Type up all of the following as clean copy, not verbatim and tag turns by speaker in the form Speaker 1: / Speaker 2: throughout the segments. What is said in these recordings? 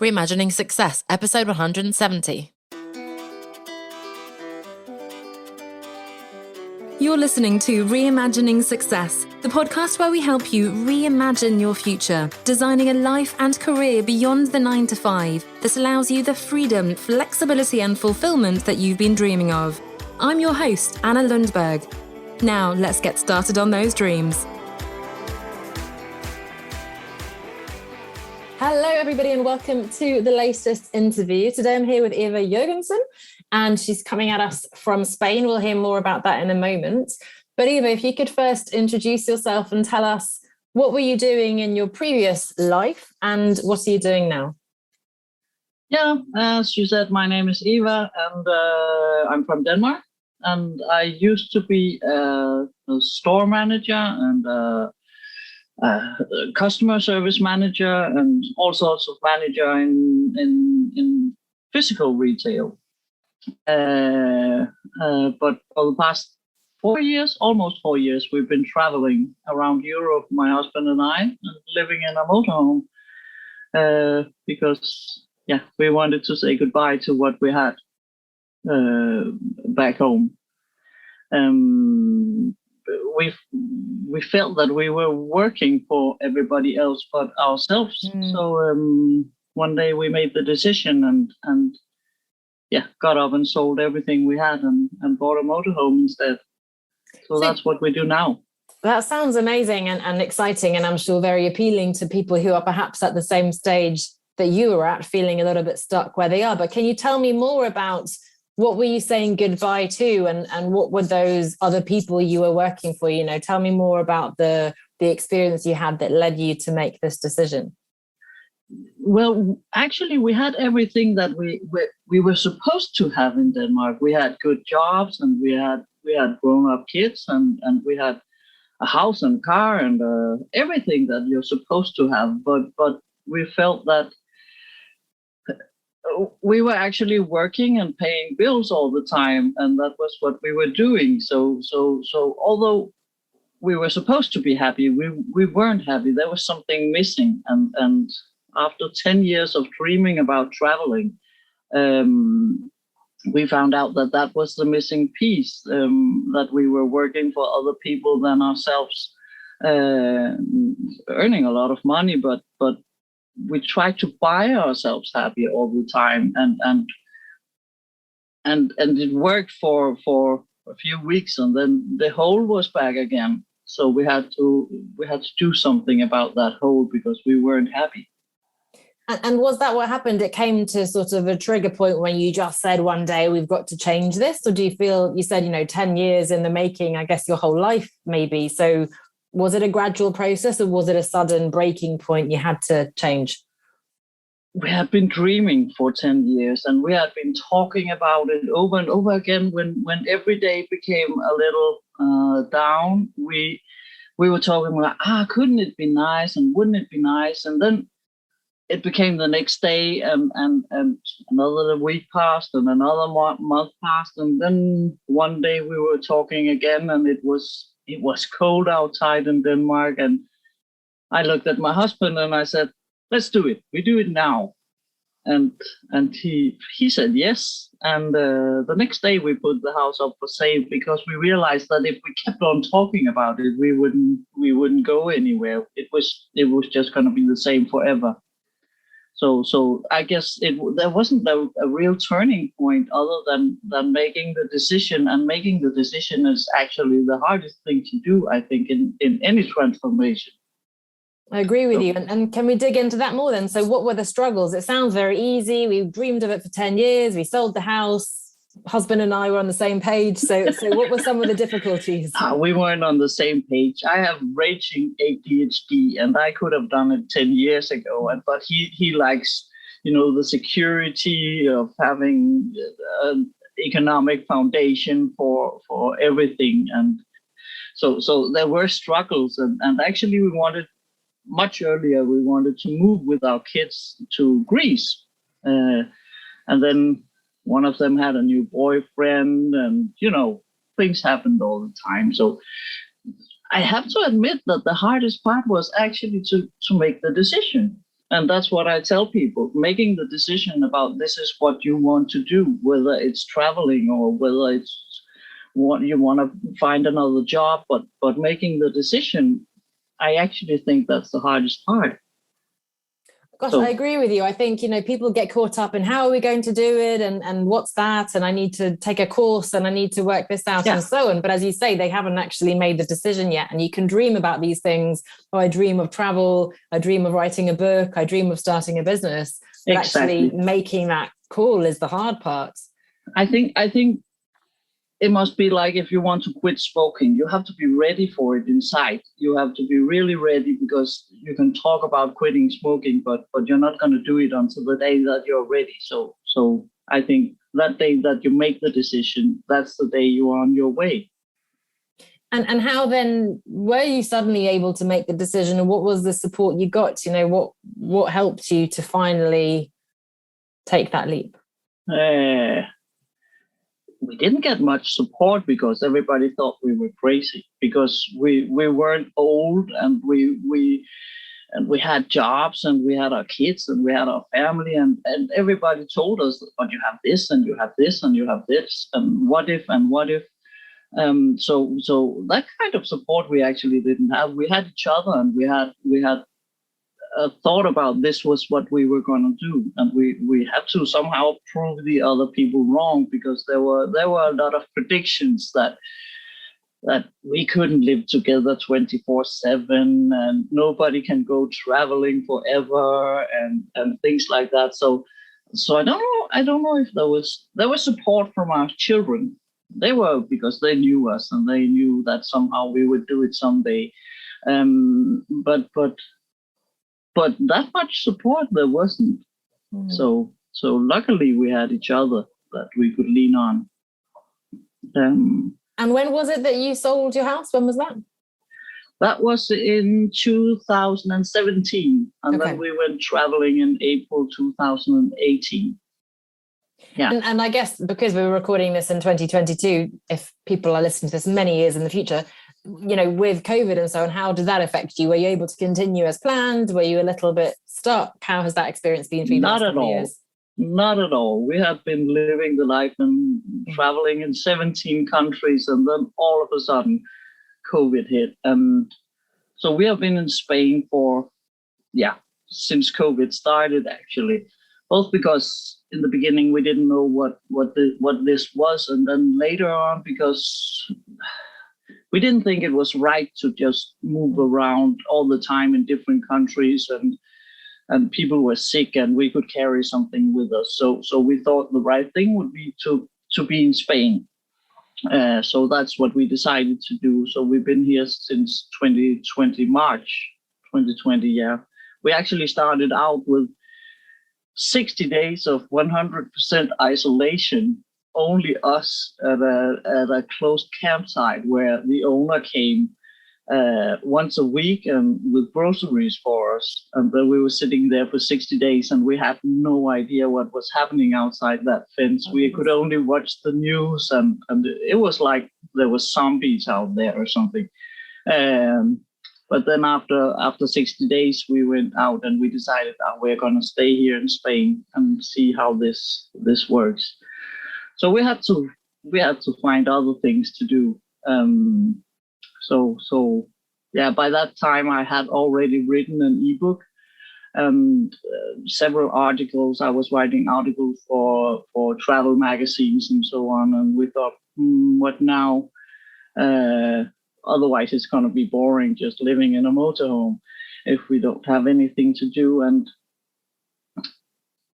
Speaker 1: Reimagining Success, episode 170. You're listening to Reimagining Success, the podcast where we help you reimagine your future, designing a life and career beyond the 9 to 5 that allows you the freedom, flexibility and fulfillment that you've been dreaming of. I'm your host, Anna Lundberg. Now, let's get started on those dreams. Hello, everybody, and welcome to the latest interview. Today, I'm here with Eva Jørgensen, and she's coming at us from Spain. We'll hear more about that in a moment. But Eva, if you could first introduce yourself and tell us what were you doing in your previous life and what are you doing now?
Speaker 2: Yeah, as you said, my name is Eva, and I'm from Denmark. And I used to be a store manager and customer service manager and all sorts of manager in physical retail. But for the past 4 years, almost 4 years, we've been traveling around Europe, my husband and I, and living in a motorhome because, we wanted to say goodbye to what we had back home. We felt that we were working for everybody else but ourselves. So one day we made the decision and got up and sold everything we had and bought a motorhome instead. So that's what we do now.
Speaker 1: That sounds amazing and exciting, and I'm sure very appealing to people who are perhaps at the same stage that you were at, feeling a little bit stuck where they are. But can you tell me more about what were you saying goodbye to and what were those other people you were working for? You know, tell me more about the experience you had that led you to make this decision.
Speaker 2: Well, actually, we had everything that we were supposed to have in Denmark. We had good jobs and we had grown-up kids and we had a house and car and everything that you're supposed to have. But we felt that we were actually working and paying bills all the time, and that was what we were doing. So although we were supposed to be happy, we weren't happy. There was something missing, and after 10 years of dreaming about traveling, we found out that was the missing piece, that we were working for other people than ourselves, earning a lot of money, but we tried to buy ourselves happy all the time, and it worked for a few weeks, and then the hole was back again. So we had to do something about that hole because we weren't happy.
Speaker 1: And was that what happened? It came to sort of a trigger point when you just said one day we've got to change this, or do you feel, you said 10 years in the making, I guess your whole life maybe, so was it a gradual process or was it a sudden breaking point you had to change?
Speaker 2: We had been dreaming for 10 years and we had been talking about it over and over again. When every day became a little down, we were talking about, couldn't it be nice and wouldn't it be nice? And then it became the next day and another week passed and another month passed. And then one day we were talking again and it was cold outside in Denmark, and I looked at my husband and I said, "Let's do it. We do it now." And he said yes. And the next day we put the house up for sale because we realized that if we kept on talking about it, we wouldn't go anywhere. It was just going to be the same forever. So I guess there wasn't a real turning point other than making the decision, and making the decision is actually the hardest thing to do, I think, in any transformation.
Speaker 1: I agree with you. And can we dig into that more then? So what were the struggles? It sounds very easy. We dreamed of it for 10 years. We sold the house. Husband and I were on the same page. So what were some of the difficulties?
Speaker 2: We weren't on the same page. I have raging ADHD and I could have done it 10 years ago. But he likes, the security of having an economic foundation for everything. And so there were struggles. And actually much earlier, we wanted to move with our kids to Greece. And then one of them had a new boyfriend and, things happened all the time. So I have to admit that the hardest part was actually to make the decision. And that's what I tell people, making the decision about this is what you want to do, whether it's traveling or whether it's what you want to find another job, but making the decision, I actually think that's the hardest part.
Speaker 1: Gosh, I agree with you. I think, people get caught up in how are we going to do it and what's that? And I need to take a course and I need to work this out and so on. But as you say, they haven't actually made the decision yet. And you can dream about these things. Oh, I dream of travel. I dream of writing a book. I dream of starting a business. But actually making that call is the hard part.
Speaker 2: I think it must be like if you want to quit smoking, you have to be ready for it inside. You have to be really ready, because you can talk about quitting smoking, but you're not going to do it until the day that you're ready. So I think that day that you make the decision, that's the day you are on your way.
Speaker 1: And how then were you suddenly able to make the decision, and what was the support you got? What helped you to finally take that leap?
Speaker 2: We didn't get much support because everybody thought we were crazy, because we weren't old, and we had jobs, and we had our kids, and we had our family, and everybody told us, but you have this and you have this and you have this, and what if. So that kind of support we actually didn't have. We had each other, and we had thought about this was what we were going to do, and we had to somehow prove the other people wrong, because there were a lot of predictions that we couldn't live together 24/7, and nobody can go traveling forever, and things like that. So I don't know if there was support from our children. They were, because they knew us and they knew that somehow we would do it someday. But that much support there wasn't. So luckily we had each other that we could lean on.
Speaker 1: And when was it that you sold your house? When was that?
Speaker 2: That was in 2017. And then we went traveling in April 2018. Yeah.
Speaker 1: And I guess because we were recording this in 2022, if people are listening to this many years in the future, with COVID and so on, how did that affect you? Were you able to continue as planned? Were you a little bit stuck? How has that experience been for you?
Speaker 2: Not at all. Years? Not at all. We have been living the life and traveling in 17 countries, and then all of a sudden COVID hit. So we have been in Spain since COVID started, actually, both because in the beginning we didn't know what this was, and then later on because we didn't think it was right to just move around all the time in different countries, and people were sick and we could carry something with us. So we thought the right thing would be to be in Spain. So that's what we decided to do. So we've been here since 2020, March 2020. Yeah, we actually started out with 60 days of 100% isolation, only us at a closed campsite where the owner came once a week and with groceries for us. And then we were sitting there for 60 days and we had no idea what was happening outside that fence. We could only watch the news, and it was like there were zombies out there or something. But then after 60 days, we went out and we decided we're going to stay here in Spain and see how this works. So we had to find other things to do. So by that time I had already written an ebook and several articles. I was writing articles for travel magazines and so on. And we thought, what now? Otherwise it's going to be boring just living in a motorhome if we don't have anything to do. And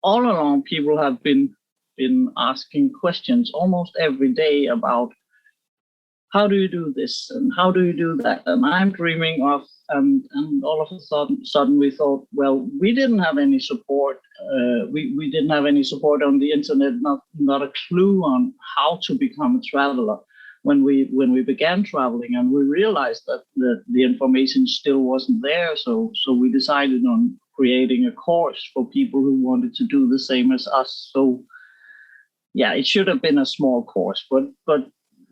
Speaker 2: all along people have been asking questions almost every day about how do you do this and how do you do that? And I'm dreaming of, and all of a sudden we thought, well, we didn't have any support. We didn't have any support on the internet, not a clue on how to become a traveler when we began traveling, and we realized that the information still wasn't there. So we decided on creating a course for people who wanted to do the same as us. So yeah, it should have been a small course, but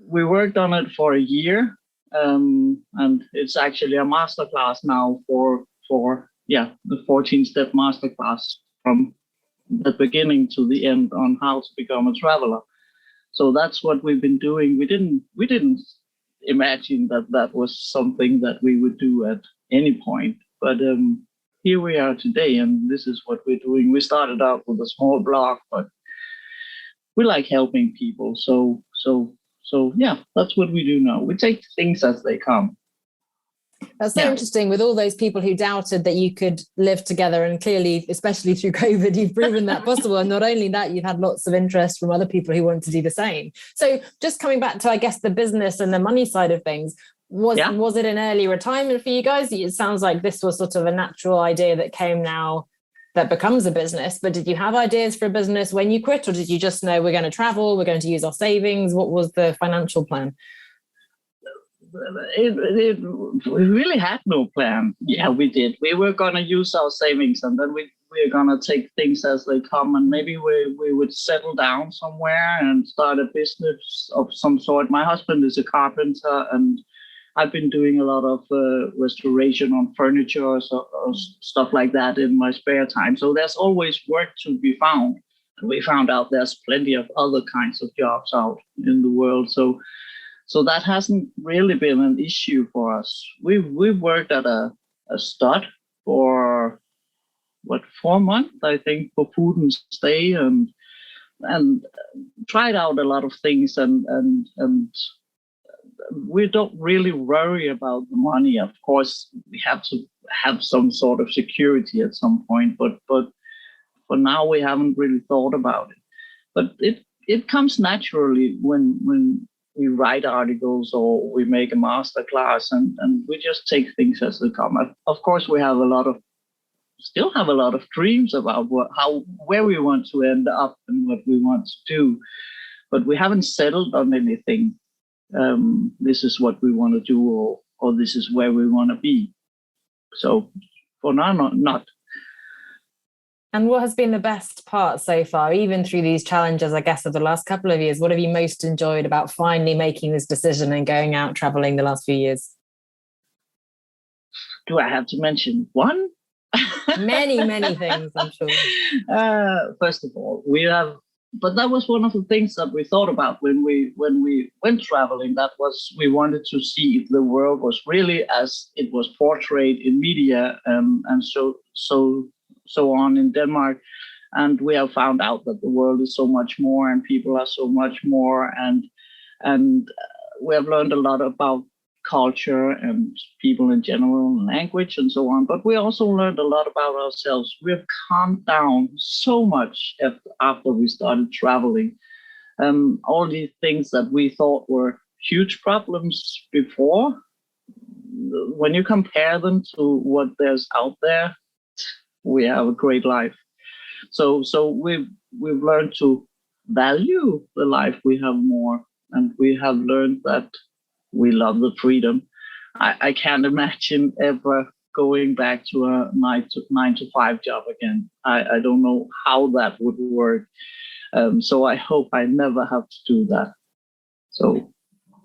Speaker 2: we worked on it for a year, and it's actually a masterclass now for the 14-step masterclass from the beginning to the end on how to become a traveler. So that's what we've been doing. We didn't imagine that was something that we would do at any point, but here we are today, and this is what we're doing. We started out with a small blog, but we like helping people. So yeah, that's what we do now. We take things as they come.
Speaker 1: That's so interesting, with all those people who doubted that you could live together, and clearly, especially through COVID, you've proven that possible. And not only that, you've had lots of interest from other people who want to do the same. So just coming back to, I guess, the business and the money side of things, was it an early retirement for you guys? It sounds like this was sort of a natural idea that came now that becomes a business. But did you have ideas for a business when you quit, or did you just know we're going to travel, we're going to use our savings? What was the financial plan?
Speaker 2: We really had no plan. Yeah, we did. We were going to use our savings, and then we were going to take things as they come, and maybe we would settle down somewhere and start a business of some sort. My husband is a carpenter, and I've been doing a lot of restoration on furniture or stuff like that in my spare time. So there's always work to be found. And we found out there's plenty of other kinds of jobs out in the world. So that hasn't really been an issue for us. We've worked at a stud for 4 months, I think, for food and stay, and tried out a lot of things, and we don't really worry about the money. Of course, we have to have some sort of security at some point, but for now we haven't really thought about it. But it comes naturally when we write articles or we make a master class, and we just take things as they come. Of course, we have still have a lot of dreams about where we want to end up and what we want to do, but we haven't settled on anything. This is what we want to do, or this is where we want to be. So for now, not.
Speaker 1: And what has been the best part so far, even through these challenges, I guess, of the last couple of years? What have you most enjoyed about finally making this decision and going out traveling the last few years?
Speaker 2: Do I have to mention one?
Speaker 1: Many things, I'm sure.
Speaker 2: First of all, but that was one of the things that we thought about when we went traveling. That was, we wanted to see if the world was really as it was portrayed in media, and so on in Denmark. And we have found out that the world is so much more, and people are so much more, and we have learned a lot about culture and people in general, and language and so on. But we also learned a lot about ourselves. We have calmed down so much after we started traveling. All these things that we thought were huge problems before, when you compare them to what there's out there, we have a great life. So we've learned to value the life we have more, and we have learned that we love the freedom. I can't imagine ever going back to a 9 to 5 job again. I don't know how that would work. So I hope I never have to do that. So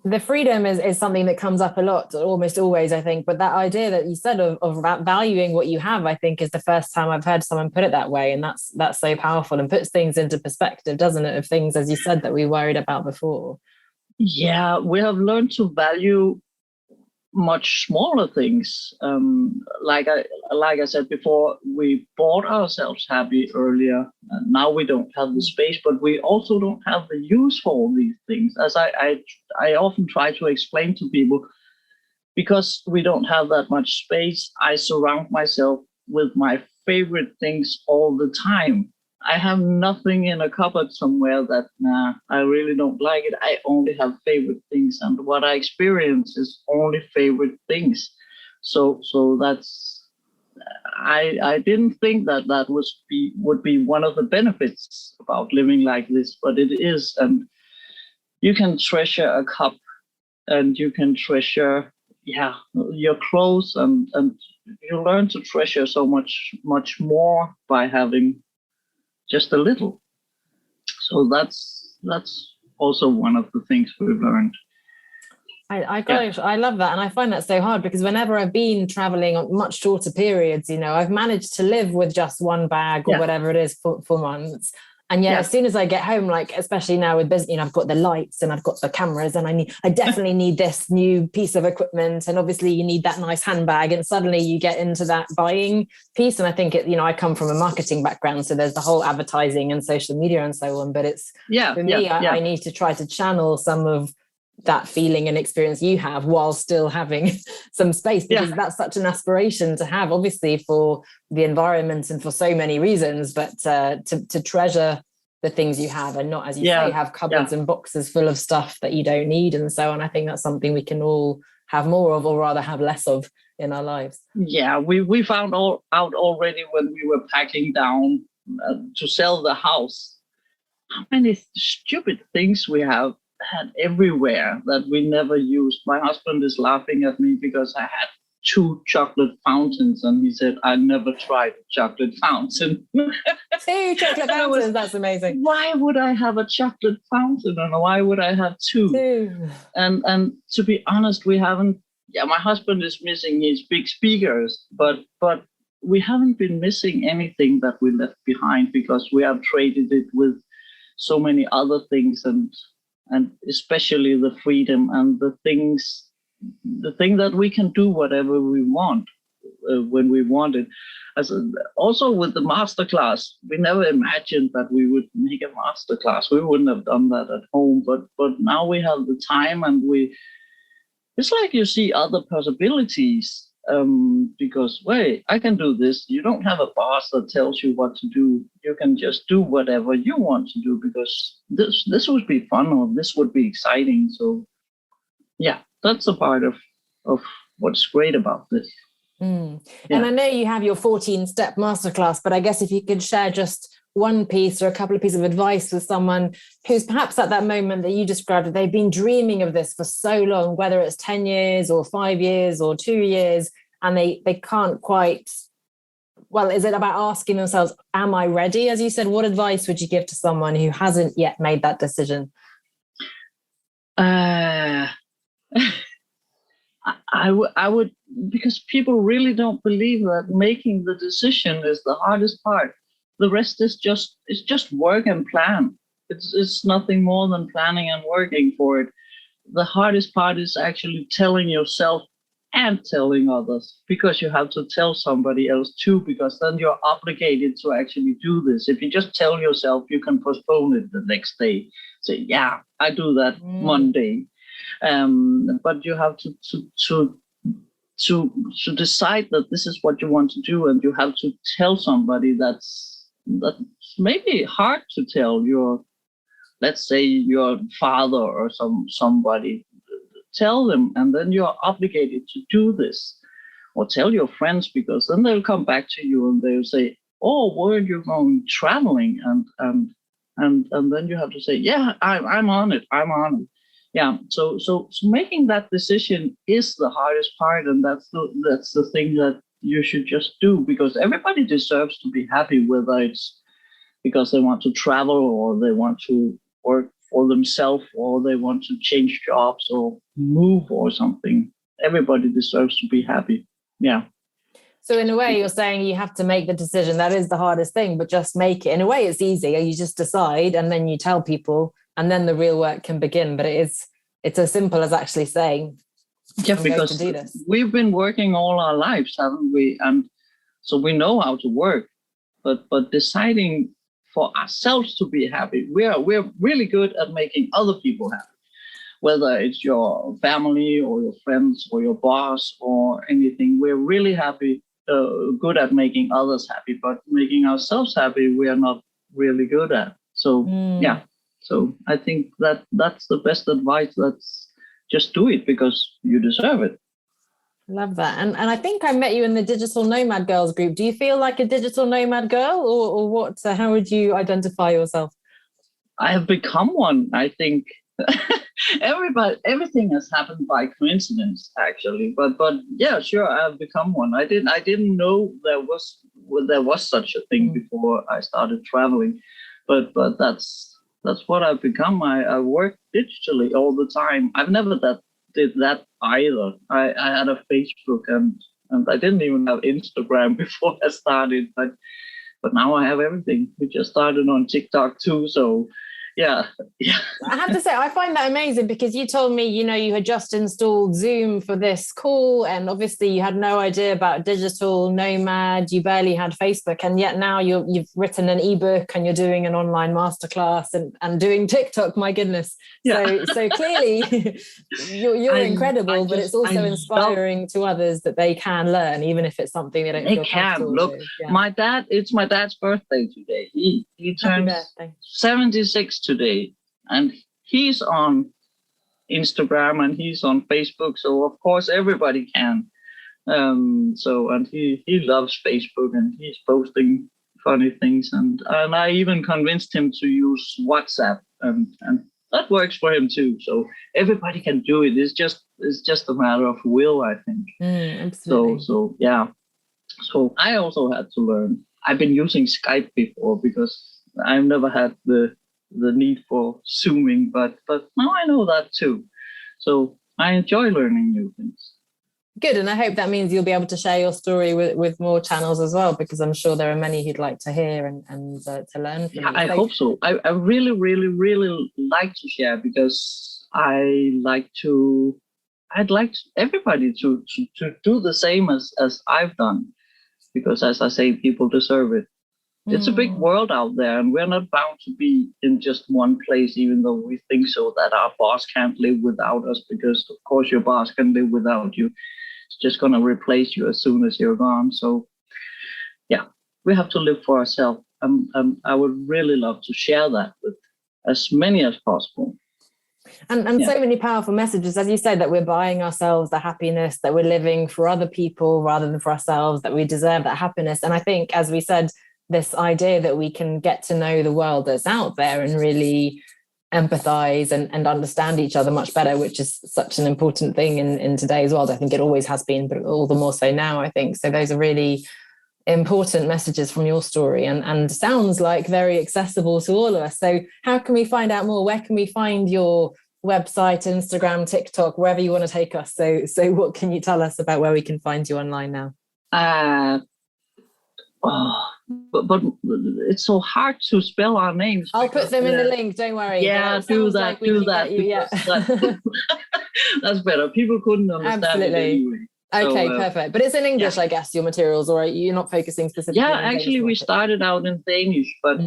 Speaker 1: the freedom is something that comes up a lot, almost always, I think. But that idea that you said of valuing what you have, I think, is the first time I've heard someone put it that way. And that's so powerful and puts things into perspective, doesn't it? Of things, as you said, that we worried about before.
Speaker 2: Yeah, we have learned to value much smaller things. Like I said before, we bought ourselves happy earlier. And now we don't have the space, but we also don't have the use for all these things. As I often try to explain to people, because we don't have that much space, I surround myself with my favorite things all the time. I have nothing in a cupboard somewhere that, I really don't like it. I only have favorite things, and what I experience is only favorite things. So that's, I didn't think that would be one of the benefits about living like this, but it is. And you can treasure a cup, and you can treasure, your clothes, and you learn to treasure so much more by having just a little. So that's also one of the things we've learned.
Speaker 1: I love that. And I find that so hard because whenever I've been traveling on much shorter periods, I've managed to live with just one bag or whatever it is for months. And yet, as soon as I get home, like, especially now with business, I've got the lights and I've got the cameras and I definitely need this new piece of equipment. And obviously you need that nice handbag, and suddenly you get into that buying piece. And I think I come from a marketing background. So there's the whole advertising and social media and so on. But it's for me, I need to try to channel some of that feeling and experience you have while still having some space, because that's such an aspiration to have, obviously for the environment and for so many reasons, but to treasure the things you have and not, as you say, have cupboards and boxes full of stuff that you don't need and so on. I think that's something we can all have more of, or rather have less of in our lives.
Speaker 2: Yeah, we found out already when we were packing down to sell the house, how many stupid things we had everywhere that we never used. My husband is laughing at me because I had 2 chocolate fountains, and he said, I never tried a chocolate fountain.
Speaker 1: 2 chocolate fountains, that's amazing.
Speaker 2: Why would I have a chocolate fountain, and why would I have 2? And to be honest, we haven't, my husband is missing his big speakers, but we haven't been missing anything that we left behind, because we have traded it with so many other things, and especially the freedom and the thing that we can do whatever we want when we want it. Also with the masterclass, we never imagined that we would make a masterclass. We wouldn't have done that at home, but now we have the time, and it's like you see other possibilities, because, wait, I can do this. You don't have a boss that tells you what to do. You can just do whatever you want to do, because this would be fun, or this would be exciting. So that's a part of what's great about this.
Speaker 1: And I know you have your 14-step masterclass, but I guess if you could share just one piece or a couple of pieces of advice with someone who's perhaps at that moment that you described, that they've been dreaming of this for so long, whether it's 10 years or 5 years or 2 years, and they can't quite, well, is it about asking themselves, am I ready? As you said, what advice would you give to someone who hasn't yet made that decision?
Speaker 2: I would, because people really don't believe that making the decision is the hardest part. The rest is just work and plan. It's nothing more than planning and working for it. The hardest part is actually telling yourself and telling others, because you have to tell somebody else too, because then you're obligated to actually do this. If you just tell yourself, you can postpone it the next day. Say, yeah, I do that Monday. But you have to decide that this is what you want to do, and you have to tell somebody that's maybe hard to tell your, let's say, your father or somebody. Tell them, and then you're obligated to do this. Or tell your friends, because then they'll come back to you and they'll say, oh, weren't you going traveling? And then you have to say, yeah, I'm on it. Yeah. So making that decision is the hardest part, and that's the thing that you should just do, because everybody deserves to be happy, whether it's because they want to travel, or they want to work for themselves, or they want to change jobs or move or something. Everybody deserves to be happy. Yeah.
Speaker 1: So in a way, you're saying you have to make the decision. That is the hardest thing, but just make it. In a way, it's easy. You just decide, and then you tell people, and then the real work can begin. But it's as simple as actually saying,
Speaker 2: yeah, because we've been working all our lives, haven't we? And so we know how to work, but deciding for ourselves to be happy, we're really good at making other people happy, whether it's your family or your friends or your boss or anything. We're really good at making others happy, but making ourselves happy, we are not really good at. So yeah, so I think that's the best advice. That's just do it, because you deserve it.
Speaker 1: Love that. And I think I met you in the Digital Nomad Girls group. Do you feel like a digital nomad girl, or what? How would you identify yourself?
Speaker 2: I have become one, I think. Everything has happened by coincidence, actually. But yeah, sure, I have become one. I didn't know there was such a thing before I started traveling. But that's what I've become. I work digitally all the time. I've never did that either. I had a Facebook and I didn't even have Instagram before I started, but now I have everything. We just started on TikTok too, so yeah.
Speaker 1: I have to say, I find that amazing because you told me, you had just installed Zoom for this call, and obviously you had no idea about digital nomad. You barely had Facebook, and yet now you've written an ebook and you're doing an online masterclass and doing TikTok. My goodness!
Speaker 2: Yeah.
Speaker 1: So clearly you're incredible, but it's also inspiring to others that they can learn, even if it's something they don't feel comfortable
Speaker 2: Look,
Speaker 1: with. Yeah.
Speaker 2: It's my dad's birthday today. He turns 76 today, and he's on Instagram and he's on Facebook, so of course everybody can. And he loves Facebook and he's posting funny things, and I even convinced him to use WhatsApp, and that works for him too. So everybody can do it. It's just a matter of will, I think.
Speaker 1: Absolutely.
Speaker 2: So yeah. So I also had to learn. I've been using Skype before because I've never had the need for Zooming, but now I know that too. So I enjoy learning new things.
Speaker 1: Good, and I hope that means you'll be able to share your story with more channels as well, because I'm sure there are many who'd like to hear and to learn from you.
Speaker 2: I hope so. I really, really, really like to share, because I'd like everybody to do the same as I've done, because as I say, people deserve it. It's a big world out there, and we're not bound to be in just one place, even though we think so, that our boss can't live without us, because of course your boss can live without you. It's just going to replace you as soon as you're gone. So yeah, we have to live for ourselves. And I would really love to share that with as many as possible.
Speaker 1: And so many powerful messages, as you say, that we're buying ourselves the happiness, that we're living for other people rather than for ourselves, that we deserve that happiness. And I think, as we said, this idea that we can get to know the world that's out there and really empathize and understand each other much better, which is such an important thing in today's world. I think it always has been, but all the more so now, I think. So those are really important messages from your story, and sounds like very accessible to all of us. So how can we find out more? Where can we find your website, Instagram, TikTok, wherever you want to take us? So what can you tell us about where we can find you online now?
Speaker 2: But it's so hard to spell our names.
Speaker 1: I'll put them in the link, don't worry.
Speaker 2: Yeah, do that. That's better. People couldn't understand it anyway.
Speaker 1: Okay, perfect. But it's in English, I guess, your materials, or you're not focusing specifically on Danish?
Speaker 2: Actually, we started out in Danish, but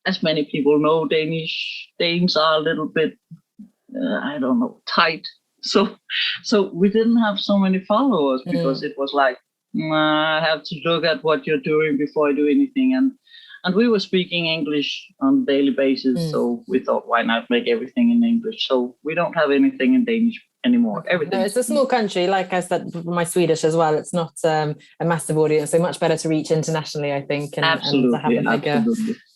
Speaker 2: as many people know, Danes are a little bit, tight. So we didn't have so many followers, because it was like, I have to look at what you're doing before I do anything. And we were speaking English on a daily basis, so we thought, why not make everything in English? So we don't have anything in Danish anymore. Everything.
Speaker 1: No, it's a small country, like I said, for my Swedish as well. It's not a massive audience, so much better to reach internationally, I think, and to have a bigger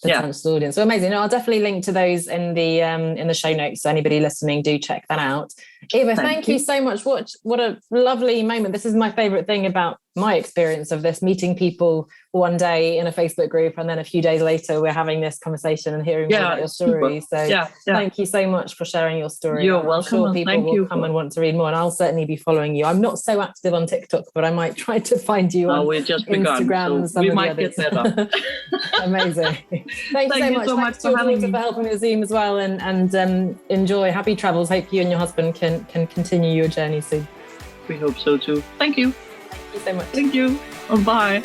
Speaker 1: potential audience. So amazing. No, I'll definitely link to those in the show notes. So anybody listening, do check that out. Eva, thank you so much. What a lovely moment. This is my favorite thing about my experience of this, meeting people one day in a Facebook group, and then a few days later we're having this conversation and hearing more about your story. Super. So thank you so much for sharing your story.
Speaker 2: You're welcome.
Speaker 1: I'm sure people will come and want to read more, and I'll certainly be following you. I'm not so active on TikTok, but I might try to find you on Instagram and some of the others.
Speaker 2: Get better.
Speaker 1: Amazing. Thank you so much. Thanks to your daughter for helping with Zoom as well, and enjoy. Happy travels. Hope you and your husband can continue your journey soon.
Speaker 2: We hope so too. Thank you.
Speaker 1: Thank you so much.
Speaker 2: Thank you. Bye.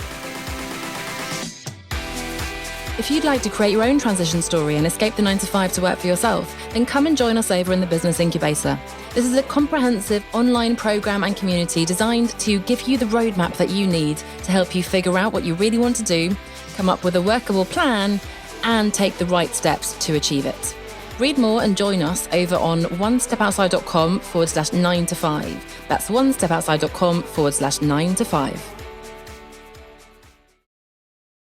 Speaker 3: If you'd like to create your own transition story and escape the 9-to-5 to work for yourself, then come and join us over in the Business Incubator. This is a comprehensive online program and community designed to give you the roadmap that you need to help you figure out what you really want to do, come up with a workable plan, and take the right steps to achieve it. Read more and join us over on onestepoutside.com/9-to-5. That's onestepoutside.com/9-to-5.